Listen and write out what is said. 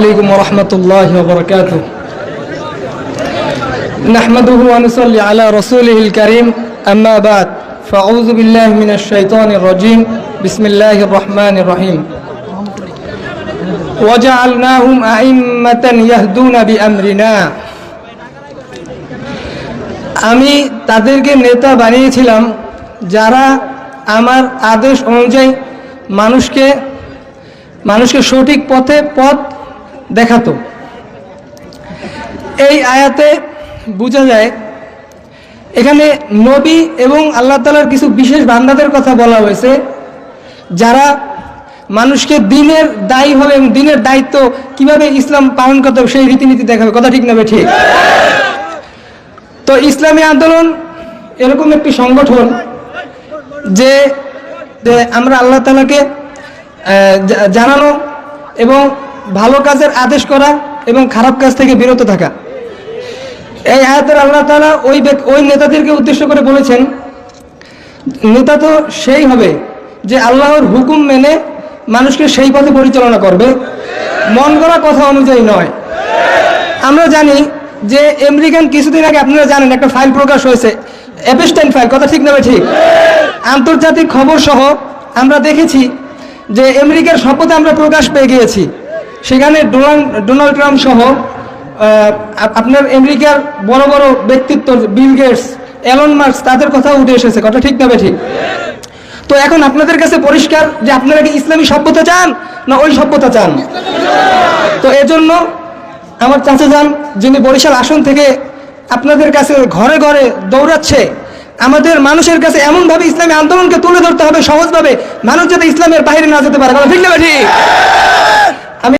عليكم ورحمة الله وبركاته نحمده ونصلي على رسوله الكريم أما بعد فأعوذ بالله من الشيطان الرجيم بسم الله الرحمن الرحيم وجعلناهم أئمة يهدون بأمرنا আমি তাদেরকে নেতা বানিয়েছিলাম যারা আমার আদেশ অনুযায়ী মানুষকে সঠিক পথ দেখাতো। এই আয়াতে বোঝা যায় এখানে নবী এবং আল্লাহ তাআলার কিছু বিশেষ বান্দাদের কথা বলা হয়েছে যারা মানুষকে দিনের দায়ী হবে এবং দিনের দায়িত্ব কিভাবে ইসলাম পালন করতে হবে সেই রীতিনীতি দেখাবে। কথা ঠিক না ঠিক? তো ইসলামী আন্দোলন এরকম একটি সংগঠন যে আমরা আল্লাহ তাআলাকে জানানো এবং ভালো কাজের আদেশ করা এবং খারাপ কাজ থেকে বিরত থাকা। এই আয়াতের আল্লাহ তাআলা ওই নেতাদেরকে উদ্দেশ্য করে বলেছেন, নেতা তো সেই হবে যে আল্লাহর হুকুম মেনে মানুষকে সেই পথে পরিচালনা করবে, মন গড়া কথা অনুযায়ী নয়। আমরা জানি যে আমেরিকান কিছুদিন আগে আপনারা জানেন একটা ফাইল প্রকাশ হয়েছে, এপস্টাইন ফাইল। কথা ঠিক না ঠিক? আন্তর্জাতিক খবর সহ আমরা দেখেছি যে আমেরিকার শপথে আমরা প্রকাশ পেয়ে গিয়েছি। সেখানে ডোনাল্ড ট্রাম্প সহ আপনার আমেরিকার বড় বড় ব্যক্তিত্ব বিল গেটস, এলন মাস্ক, তাদের কথা উঠে এসেছে। কথা ঠিক না ঠিক? তো এখন আপনাদের কাছে পরিষ্কার যে আপনারা কি ইসলামী সভ্যতা চান না ওই সভ্যতা চান? তো এজন্য আমার চাচা যান, যিনি বরিশাল আসন থেকে আপনাদের কাছে ঘরে ঘরে দৌড়াচ্ছে, আমাদের মানুষের কাছে এমনভাবে ইসলামী আন্দোলনকে তুলে ধরতে হবে সহজভাবে, মানুষ যাতে ইসলামের বাইরে না যেতে পারে। কথা ঠিক না ঠিক?